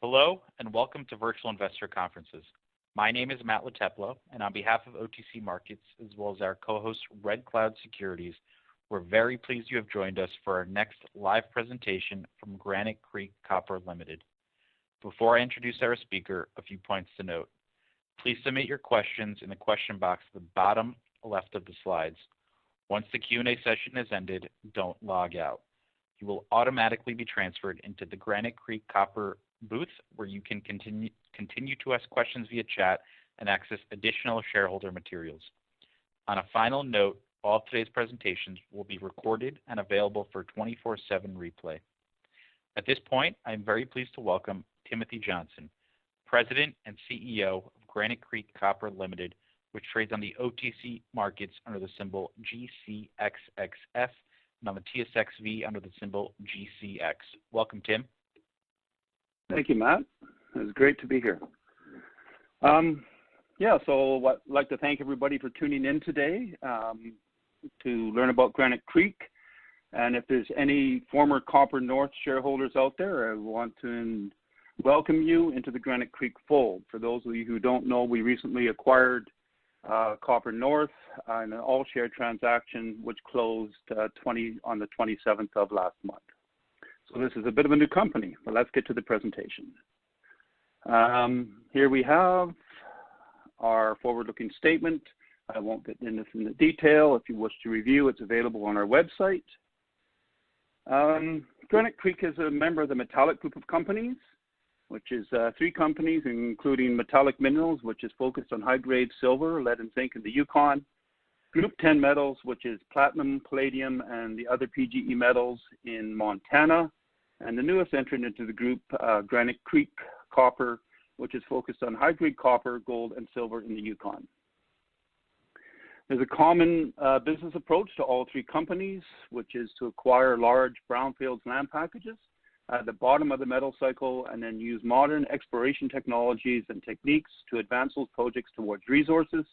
Hello and welcome to Virtual Investor Conferences. My name is Matt Lateplo, and on behalf of OTC Markets, as well as our co-host Red Cloud Securities, we're very pleased you have joined us for our next live presentation from Granite Creek Copper Limited. Before I introduce our speaker, a few points to note. Please submit your questions in the question box at the bottom left of the slides. Once the Q&A session is ended, don't log out. You will automatically be transferred into the Granite Creek Copper booth, where you can continue to ask questions via chat and access additional shareholder materials. On a final note, all of today's presentations will be recorded and available for 24/7 replay. At this point, I'm very pleased to welcome Timothy Johnson, President and CEO of Granite Creek Copper Limited, which trades on the OTC markets under the symbol GCXXF and on the TSXV under the symbol GCX. Welcome, Tim. Thank you, Matt. It's great to be here. So I'd like to thank everybody for tuning in today to learn about Granite Creek. And if there's any former Copper North shareholders out there, I want to welcome you into the Granite Creek fold. For those of you who don't know, we recently acquired Copper North in an all-share transaction, which closed on the 27th of last month. So this is a bit of a new company, but let's get to the presentation. Here we have our forward-looking statement. I won't get into this in the detail. If you wish to review, it's available on our website. Granite Creek is a member of the Metallic Group of companies, which is three companies, including Metallic Minerals, which is focused on high-grade silver, lead, and zinc in the Yukon. Group 10 Metals, which is platinum, palladium, and the other PGE metals in Montana. And the newest entrant into the group, Granite Creek Copper, which is focused on high-grade copper, gold, and silver in the Yukon. There's a common business approach to all three companies, which is to acquire large brownfields land packages at the bottom of the metal cycle and then use modern exploration technologies and techniques to advance those projects towards resources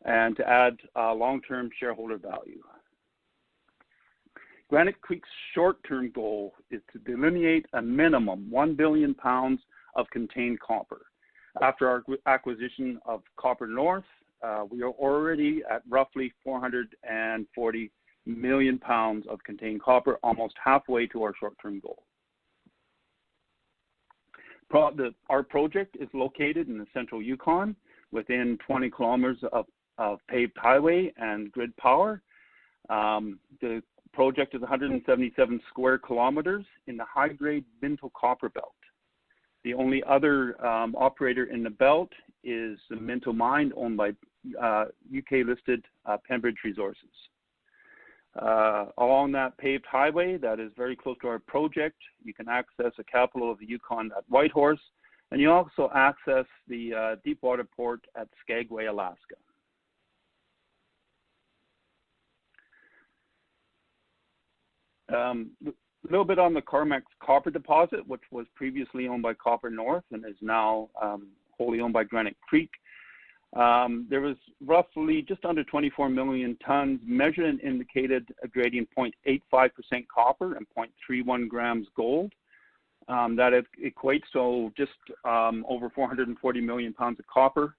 and to add long-term shareholder value. Granite Creek's short-term goal is to delineate a minimum 1 billion pounds of contained copper. After our acquisition of Copper North, we are already at roughly 440 million pounds of contained copper, almost halfway to our short-term goal. Our project is located in the central Yukon, within 20 kilometers of paved highway and grid power. The project is 177 square kilometers in the high-grade Minto Copper Belt. The only other operator in the belt is the Minto Mine, owned by UK-listed Pembridge Resources. Along that paved highway that is very close to our project, you can access the capital of the Yukon at Whitehorse, and you also access the deepwater port at Skagway, Alaska. A little bit on the CARMACKS Copper Deposit, which was previously owned by Copper North and is now wholly owned by Granite Creek. There was roughly just under 24 million tons measured and indicated, grading 0.85% copper and 0.31 grams gold. That equates to just over 440 million pounds of copper.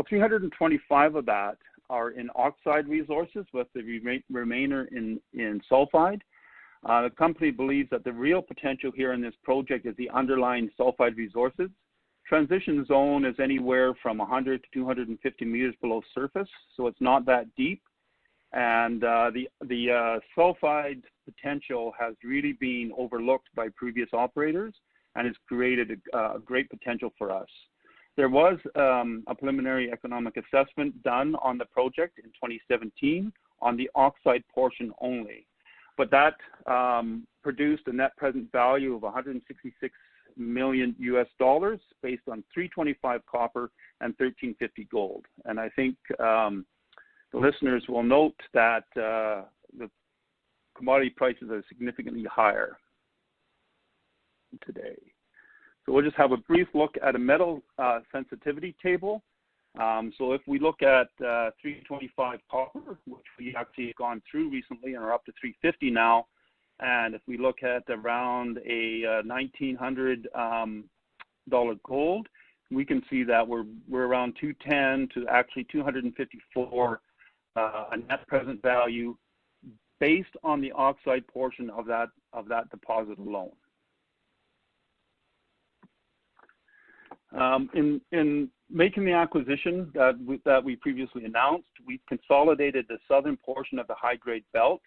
325 of that are in oxide resources, with the remainder in sulfide. The company believes that the real potential here in this project is the underlying sulfide resources. Transition zone is anywhere from 100 to 250 meters below surface, so it's not that deep. And the sulfide potential has really been overlooked by previous operators and has created a great potential for us. There was a preliminary economic assessment done on the project in 2017 on the oxide portion only. But that produced a net present value of $166 million US based on 325 copper and 1350 gold. And I think the listeners will note that the commodity prices are significantly higher today. So we'll just have a brief look at a metal sensitivity table. So if we look at 325 copper, which we actually have gone through recently and are up to 350 now, and if we look at around a 1900 gold, we can see that we're around 210 to actually 254 a net present value based on the oxide portion of that deposit alone. In making the acquisition that we previously announced, we consolidated the southern portion of the high-grade belt.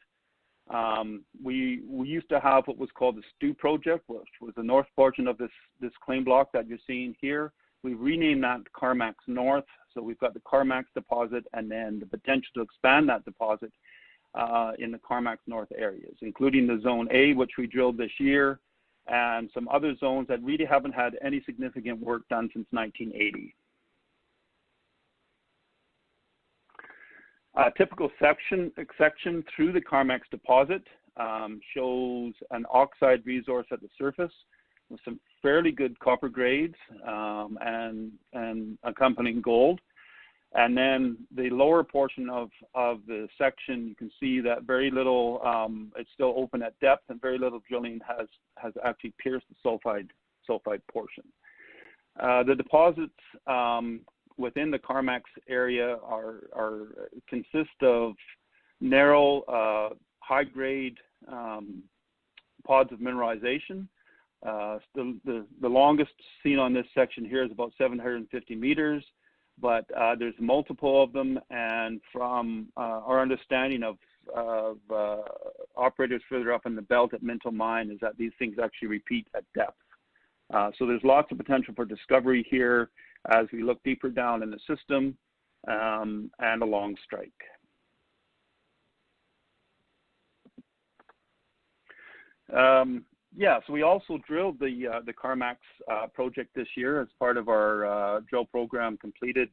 We used to have what was called the Stew project, which was the north portion of this claim block that you're seeing here. We renamed that CARMACKS North, so we've got the CARMACKS deposit and then the potential to expand that deposit in the CARMACKS North areas, including the Zone A, which we drilled this year, and some other zones that really haven't had any significant work done since 1980. A typical section through the CARMACKS deposit shows an oxide resource at the surface with some fairly good copper grades and accompanying gold. And then the lower portion of the section, you can see that very little, it's still open at depth, and very little drilling has actually pierced the sulfide portion. The deposits within the CARMACKS area consist of narrow, high-grade pods of mineralization. The longest seen on this section here is about 750 meters, but there's multiple of them, and from our understanding of operators further up in the belt at Minto Mine is that these things actually repeat at depth. So there's lots of potential for discovery here as we look deeper down in the system and along strike. Yeah, so we also drilled the CARMACKS project this year as part of our drill program completed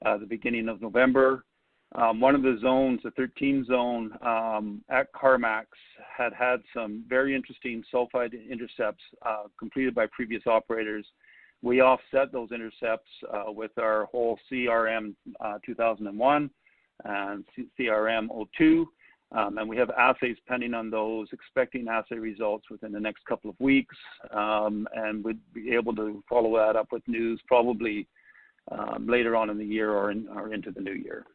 the beginning of November. One of the zones, the 13 zone at CARMACKS, had some very interesting sulfide intercepts completed by previous operators. We offset those intercepts with our whole CRM 2001 and CRM 02. And we have assays pending on those, expecting assay results within the next couple of weeks, and we'd be able to follow that up with news probably later on in the year or into the new year.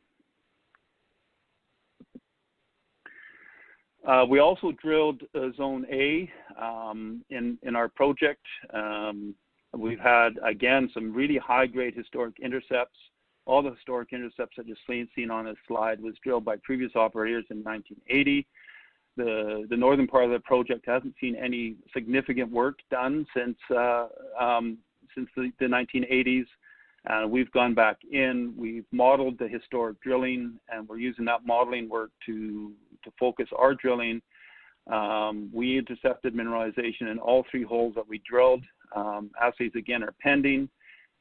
We also drilled Zone A in our project. We've had, again, some really high-grade historic intercepts. All the historic intercepts that you're seen on this slide was drilled by previous operators in 1980. The northern part of the project hasn't seen any significant work done since the 1980s. We've gone back in, we've modeled the historic drilling, and we're using that modeling work to focus our drilling. We intercepted mineralization in all 3 holes that we drilled. Assays, again, are pending.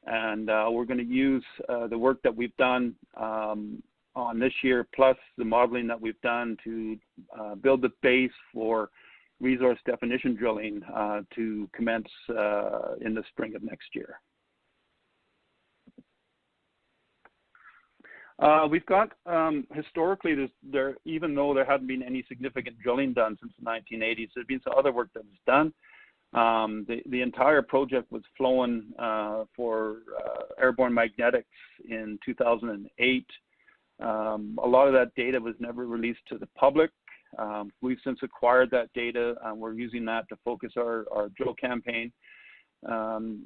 And we're going to use the work that we've done on this year, plus the modeling that we've done to build the base for resource definition drilling to commence in the spring of next year. We've got, historically, even though there hadn't been any significant drilling done since the 1980s, there's been some other work that was done. The entire project was flown for airborne magnetics in 2008. A lot of that data was never released to the public. We've since acquired that data, and we're using that to focus our drill campaign.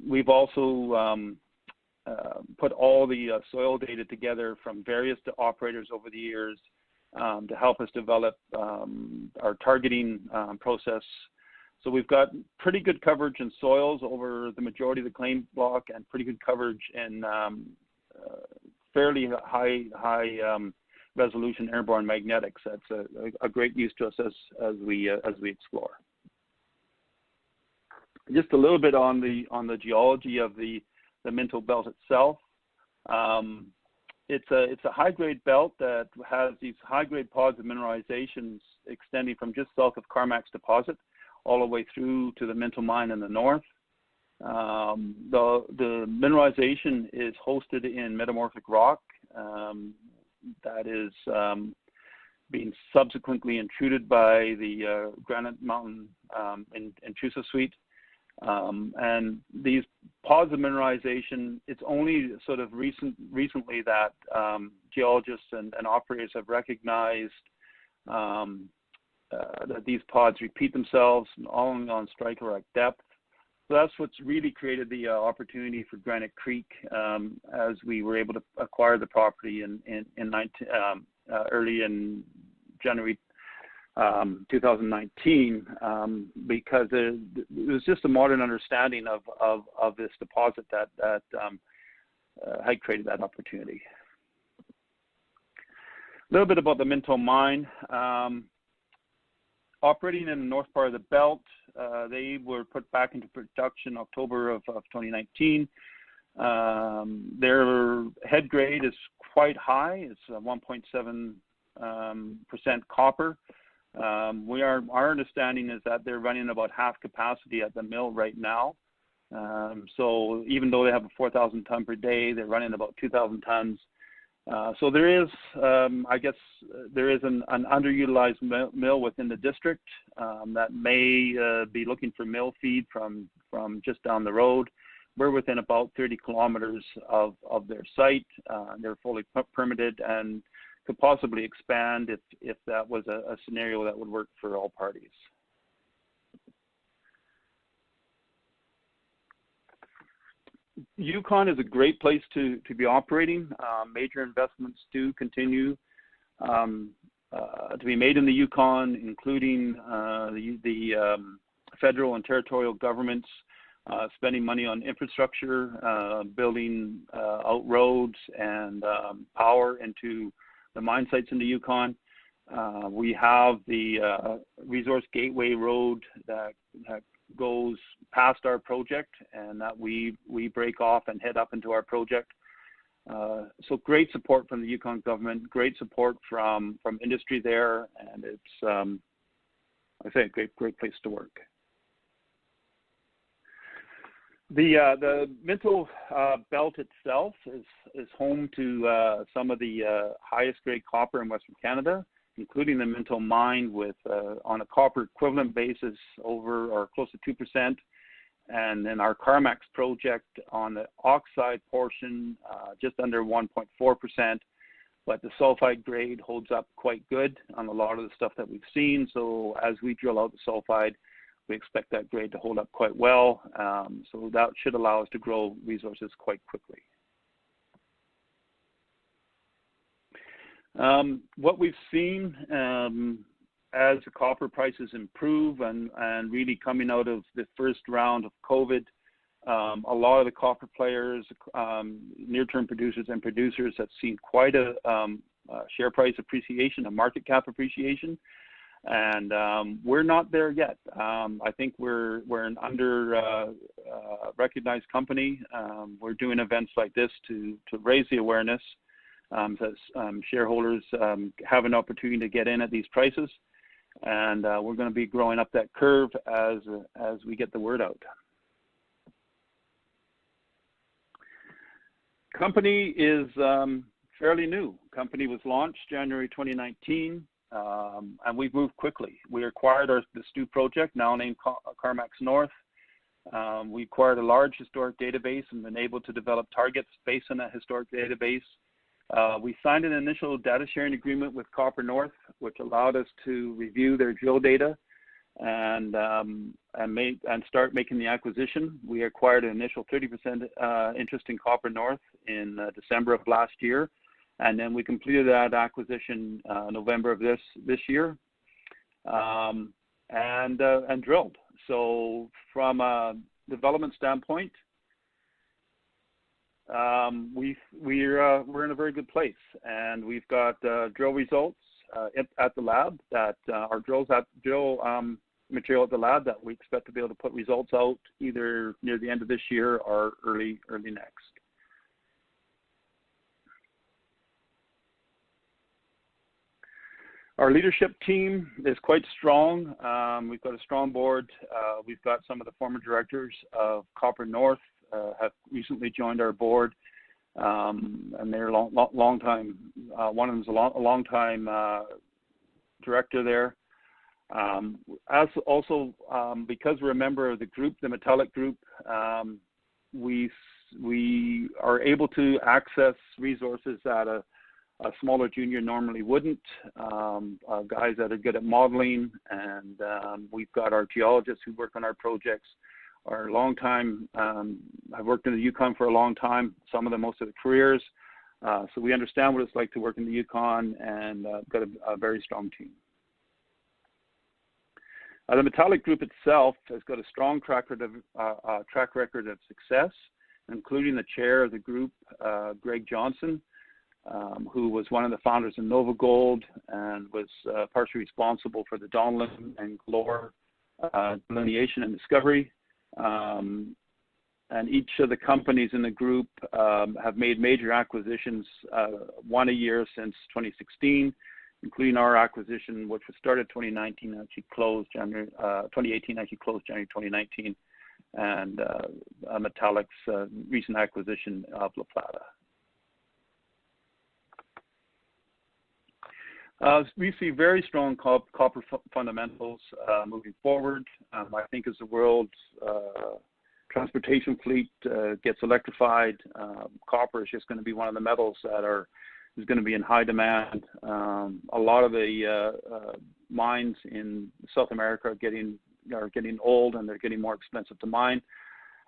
We've also put all the soil data together from various operators over the years to help us develop our targeting process. So we've got pretty good coverage in soils over the majority of the claim block, and pretty good coverage in fairly high resolution airborne magnetics. That's a great use to us as we explore. Just a little bit on the geology of the Minto Belt itself. It's a high-grade belt that has these high-grade pods of mineralizations extending from just south of CARMACKS Deposit all the way through to the Minto Mine in the north. The mineralization is hosted in metamorphic rock that is being subsequently intruded by the Granite Mountain intrusive suite. And these positive mineralization. It's only sort of recently that geologists and operators have recognized that these pods repeat themselves only on strike-like depth. So that's what's really created the opportunity for Granite Creek as we were able to acquire the property early in January 2019, because it was just a modern understanding of this deposit that had created that opportunity. A little bit about the Minto Mine. Operating in the north part of the belt, they were put back into production October of 2019. Their head grade is quite high. It's 1.7% copper. Our understanding is that they're running about half capacity at the mill right now. So even though they have a 4,000 ton per day, they're running about 2,000 tons. So there is, I guess, there is an underutilized mill within the district that may be looking for mill feed from just down the road. We're within about 30 kilometers of their site. They're fully permitted and could possibly expand if that was a scenario that would work for all parties. Yukon is a great place to be operating. Major investments do continue to be made in the Yukon, including the federal and territorial governments spending money on infrastructure, building out roads and power into the mine sites in the Yukon. We have the Resource Gateway Road that goes past our project, and that we break off and head up into our project. So great support from the Yukon government, great support from industry there, and it's I say a great place to work. The Minto Belt itself is home to some of the highest grade copper in Western Canada, including the Minto Mine with on a copper equivalent basis over or close to 2%, and then our CARMACKS project on the oxide portion just under 1.4%, but the sulfide grade holds up quite good on a lot of the stuff that we've seen. So as we drill out the sulfide, we expect that grade to hold up quite well. So that should allow us to grow resources quite quickly. What we've seen as the copper prices improve and really coming out of the first round of COVID, a lot of the copper players, near-term producers and producers have seen quite a share price appreciation, a market cap appreciation, and we're not there yet. I think we're an under recognized company. We're doing events like this to raise the awareness. So shareholders have an opportunity to get in at these prices, and we're going to be growing up that curve as we get the word out. Company is fairly new. Company was launched January 2019, and we've moved quickly. We acquired the Stu project, now named CARMACKS North. We acquired a large historic database and been able to develop targets based on that historic database. We signed an initial data sharing agreement with Copper North, which allowed us to review their drill data and start making the acquisition. We acquired an initial 30% interest in Copper North in December of last year, and then we completed that acquisition November of this year, and drilled. So from a development standpoint, we're in a very good place, and we've got drill results at the lab that our drill material at the lab that we expect to be able to put results out either near the end of this year or early next. Our leadership team is quite strong. We've got a strong board. We've got some of the former directors of Copper North have recently joined our board, and they're long time. One of them is a long time director there. As also because we're a member of the group, the Metallic Group, we are able to access resources that a smaller junior normally wouldn't. Guys that are good at modeling, and we've got our geologists who work on our projects. Are long time. I've worked in the Yukon for a long time. Some of them most of their careers. So we understand what it's like to work in the Yukon, and got a very strong team. The Metallic Group itself has got a strong track record of success, including the chair of the group, Greg Johnson, who was one of the founders of Nova Gold and was partially responsible for the Donlin and Galore delineation and discovery. And each of the companies in the group have made major acquisitions, one a year since 2016, including our acquisition, which was started 2019, actually closed January 2018, actually closed January 2019, and Metallic's recent acquisition of La Plata. We see very strong copper fundamentals moving forward. I think as the world's transportation fleet gets electrified, copper is just going to be one of the metals that is going to be in high demand. A lot of the mines in South America are getting old, and they're getting more expensive to mine.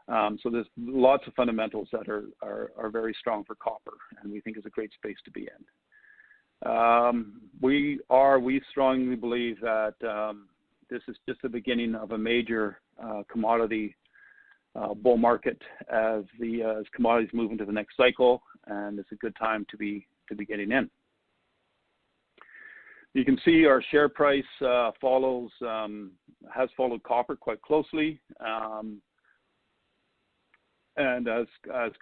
So there's lots of fundamentals that are very strong for copper, and we think is a great space to be in. We strongly believe that this is just the beginning of a major commodity bull market as commodities move into the next cycle, and it's a good time to be getting in. You can see our share price has followed copper quite closely, and as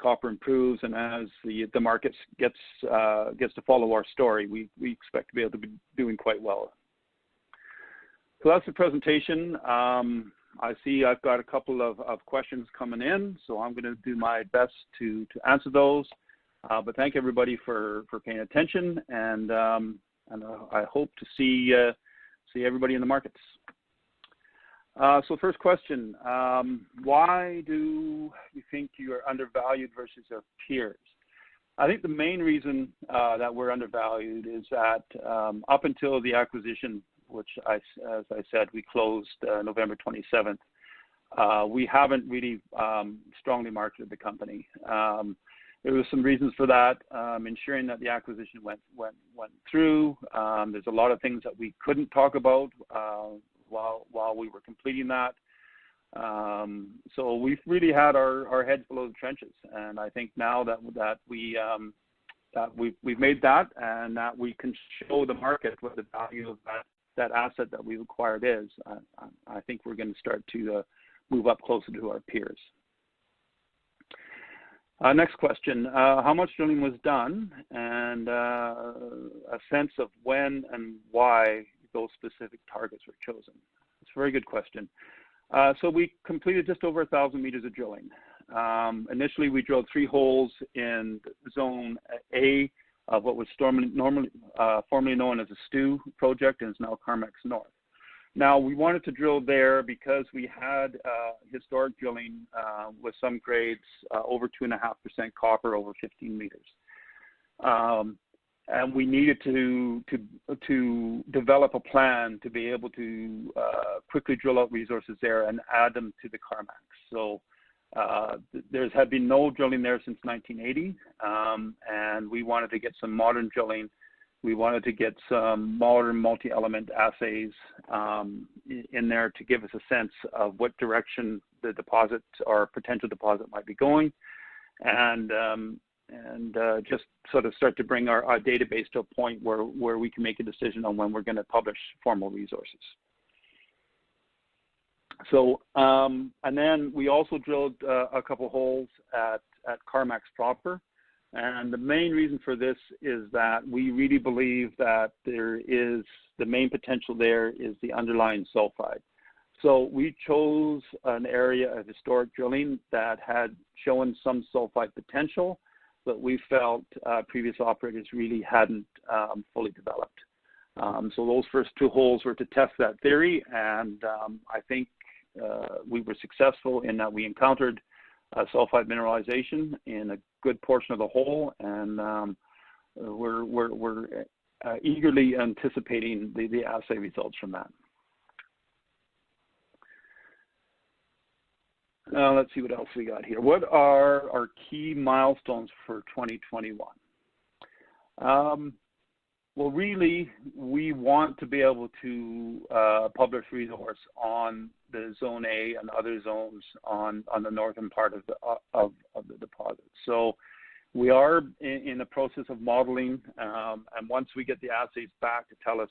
copper improves and as the market gets to follow our story, we expect to be able to be doing quite well. So that's the presentation. I see I've got a couple of questions coming in, so I'm going to do my best to answer those. But thank everybody for paying attention, and I hope to see everybody in the markets. So first question, why do you think you are undervalued versus your peers? I think the main reason that we're undervalued is that up until the acquisition, which as I said, we closed November 27th, we haven't really strongly marketed the company. There were some reasons for that, ensuring that the acquisition went through. There's a lot of things that we couldn't talk about while we were completing that. So we've really had our heads below the trenches, and I think now that we've made that, and that we can show the market what the value of that asset that we acquired is, I think we're going to start to move up closer to our peers. Next question, how much drilling was done, and a sense of when and why those specific targets were chosen? It's a very good question. So we completed just over 1,000 meters of drilling. Initially, we drilled 3 holes in Zone A of what was formerly known as a STU project, and is now CARMACKS North. Now, we wanted to drill there because we had historic drilling with some grades over 2.5% copper over 15 meters. And we needed to develop a plan to be able to quickly drill out resources there and add them to the CARMACKS. So there had been no drilling there since 1980, and we wanted to get some modern drilling. We wanted to get some modern multi-element assays in there to give us a sense of what direction the deposit or potential deposit might be going, and just sort of start to bring our database to a point where we can make a decision on when we're going to publish formal resources. So, and then we also drilled a couple holes at CARMACKS proper. And the main reason for this is that we really believe that the main potential there is the underlying sulfide. So we chose an area of historic drilling that had shown some sulfide potential, but we felt previous operators really hadn't fully developed. So those first 2 holes were to test that theory, and I think we were successful in that we encountered sulfide mineralization in a good portion of the hole, and we're eagerly anticipating the assay results from that. Let's see what else we got here. What are our key milestones for 2021? Well, really, we want to be able to publish resource on the Zone A and other zones on the northern part of the deposit. So we are in the process of modeling, and once we get the assays back to tell us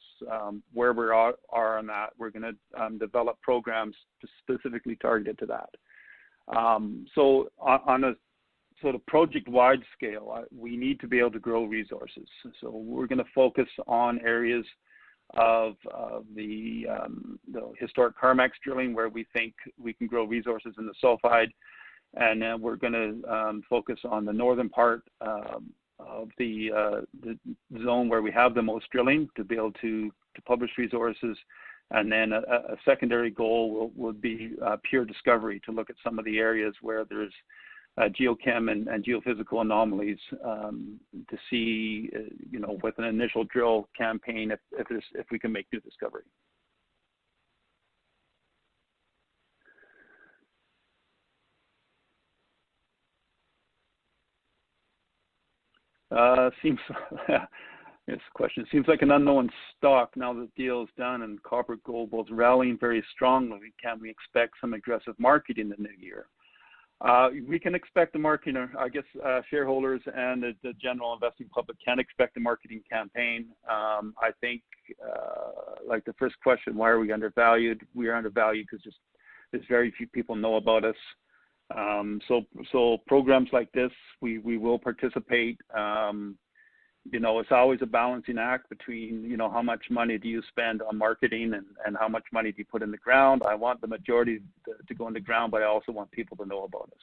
where we are on that, we're going to develop programs specifically targeted to that. So on a sort of project-wide scale, we need to be able to grow resources. So we're going to focus on areas of the historic CARMACKS drilling where we think we can grow resources in the sulfide, and then we're going to focus on the northern part of the zone where we have the most drilling to be able to publish resources. And then a secondary goal would be pure discovery, to look at some of the areas where there's geochem and geophysical anomalies, to see, with an initial drill campaign, if we can make new discovery. This question seems like an unknown stock now that the deal is done and copper gold both rallying very strongly. Can we expect some aggressive marketing in the new year? We can expect the marketing. I guess shareholders and the general investing public can expect a marketing campaign. I think, like the first question, why are we undervalued? We are undervalued because there's very few people know about us. So programs like this, we will participate. It's always a balancing act between, how much money do you spend on marketing and how much money do you put in the ground. I want the majority to go in the ground, but I also want people to know about us.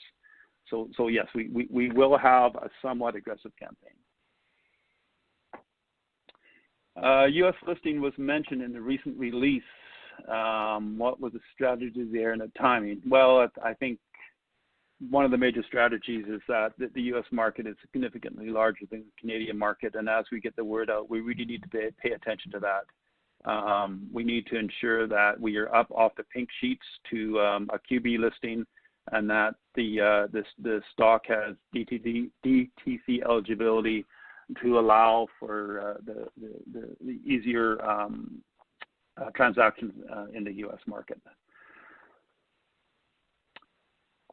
So yes, we will have a somewhat aggressive campaign. U.S. listing was mentioned in the recent release. What was the strategy there and the timing? Well, I think one of the major strategies is that the U.S. market is significantly larger than the Canadian market, and as we get the word out, we really need to pay attention to that. We need to ensure that we are up off the pink sheets to a QB listing, and that the stock has DTC eligibility to allow for the easier transactions in the U.S. market.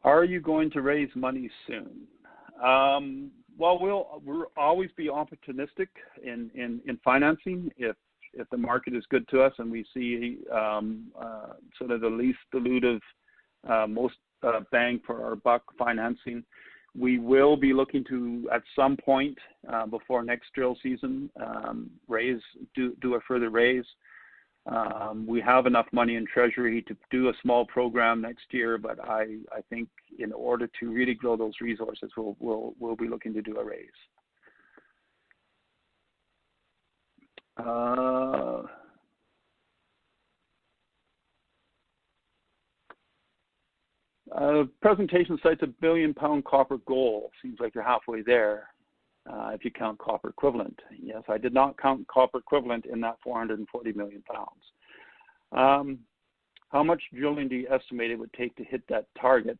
Are you going to raise money soon? Well, we'll always be opportunistic in financing if the market is good to us and we see sort of the least dilutive, most bang for our buck financing. We will be looking to, at some point before next drill season, do a further raise. We have enough money in treasury to do a small program next year, but I think in order to really grow those resources, we'll be looking to do a raise. Presentation cites a £1 billion copper goal. Seems like you're halfway there. If you count copper equivalent. Yes, I did not count copper equivalent in that 440 million pounds. How much drilling do you estimate it would take to hit that target,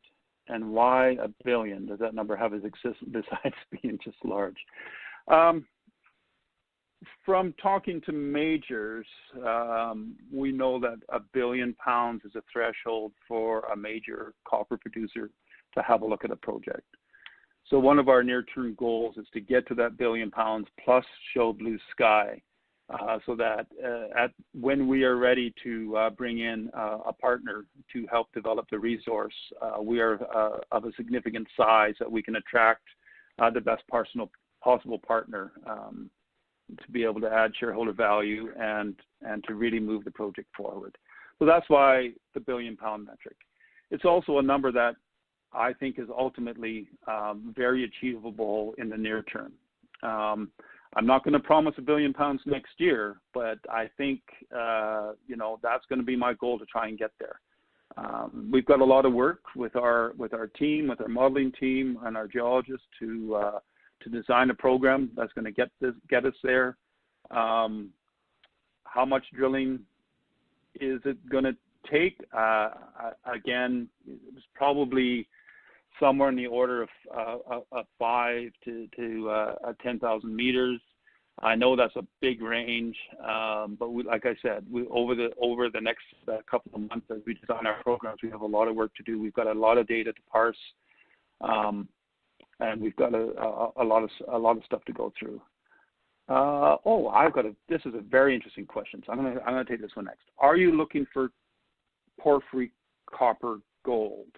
and why $1 billion? Does that number have its existence besides being just large? From talking to majors, we know that £1 billion is a threshold for a major copper producer to have a look at a project. So one of our near-term goals is to get to that £1 billion plus show blue sky, so that when we are ready to bring in a partner to help develop the resource, we are of a significant size that we can attract the best possible partner to be able to add shareholder value and to really move the project forward. So that's why the £1 billion metric. It's also a number that I think is ultimately very achievable in the near term. I'm not going to promise £1 billion next year, but I think that's going to be my goal to try and get there. We've got a lot of work with our team, with our modeling team, and our geologists to design a program that's going to get us there. How much drilling is it going to take? Again, it's probably somewhere in the order of 5 to 10,000 meters. I know that's a big range, but like I said, over the next couple of months as we design our programs, we have a lot of work to do. We've got a lot of data to parse, and we've got a lot of stuff to go through. This is a very interesting question, so I'm gonna take this one next. Are you looking for porphyry, copper, gold?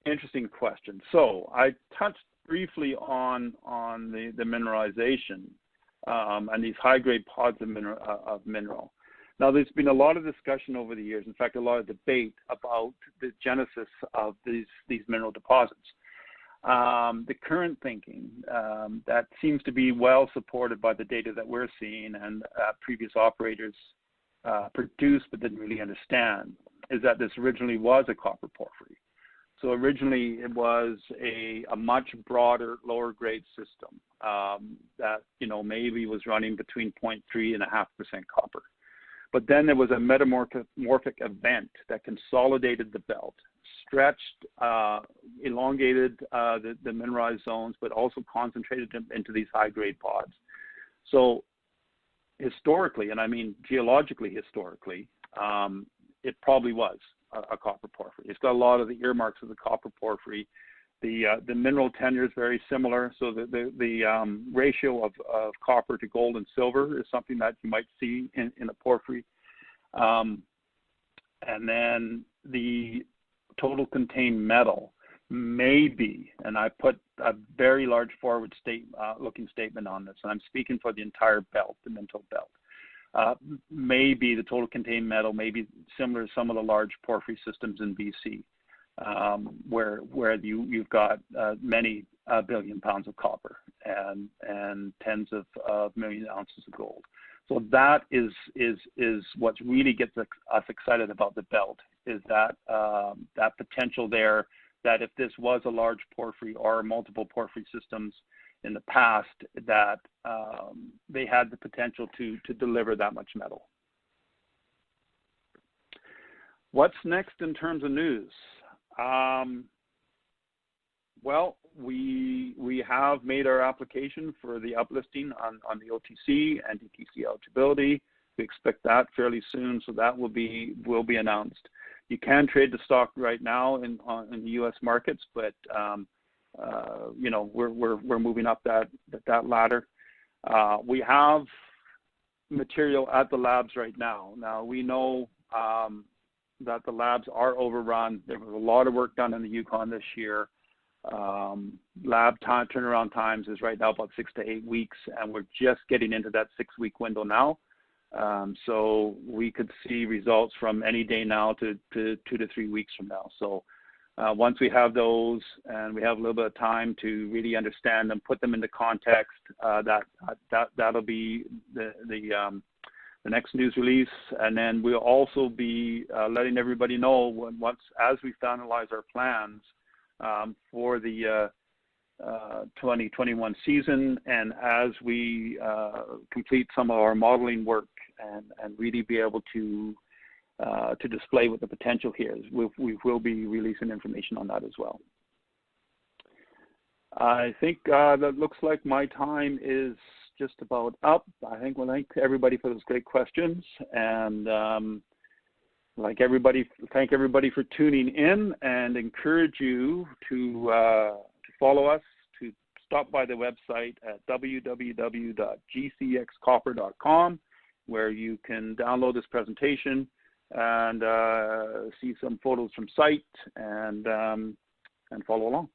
Interesting question. So I touched briefly on the mineralization and these high-grade pods of mineral. Now, there's been a lot of discussion over the years, in fact, a lot of debate about the genesis of these mineral deposits. The current thinking that seems to be well supported by the data that we're seeing and previous operators produced but didn't really understand is that this originally was a copper porphyry. So originally it was a much broader, lower grade system that maybe was running between 0.3 and 0.5% copper. But then there was a metamorphic event that consolidated the belt, stretched, elongated the mineralized zones, but also concentrated them into these high-grade pods. So historically, and I mean geologically historically, it probably was a copper porphyry. It's got a lot of the earmarks of the copper porphyry. The mineral tenure is very similar. So the ratio of copper to gold and silver is something that you might see in a porphyry. And then the total contained metal may be, and I put a very large forward looking statement on this, and I'm speaking for the entire belt, the Minto belt. Maybe the total contained metal may be similar to some of the large porphyry systems in BC, where you've got many billion pounds of copper and tens of million ounces of gold. So that is what really gets us excited about the belt, is that that potential there, that if this was a large porphyry or multiple porphyry systems in the past, that they had the potential to deliver that much metal. What's next in terms of news? Well, we have made our application for the uplisting on the OTC and DTC eligibility. We expect that fairly soon, so that will be announced. You can trade the stock right now in the U.S. markets, but we're moving up that ladder. We have material at the labs right now. Now we know that the labs are overrun. There was a lot of work done in the Yukon this year. Lab time turnaround times is right now about 6 to 8 weeks, and we're just getting into that 6-week window now. So we could see results from any day now to 2 to 3 weeks from now. So once we have those and we have a little bit of time to really understand them, put them into context, that'll be the next news release. And then we'll also be letting everybody know as we finalize our plans for the 2021 season, and as we complete some of our modeling work and really be able to display what the potential here is. We will be releasing information on that as well. I think that looks like my time is just about up. I think we'll thank everybody for those great questions, and thank everybody for tuning in, and encourage you to follow us, to stop by the website at www.gcxcopper.com, where you can download this presentation and see some photos from site and follow along.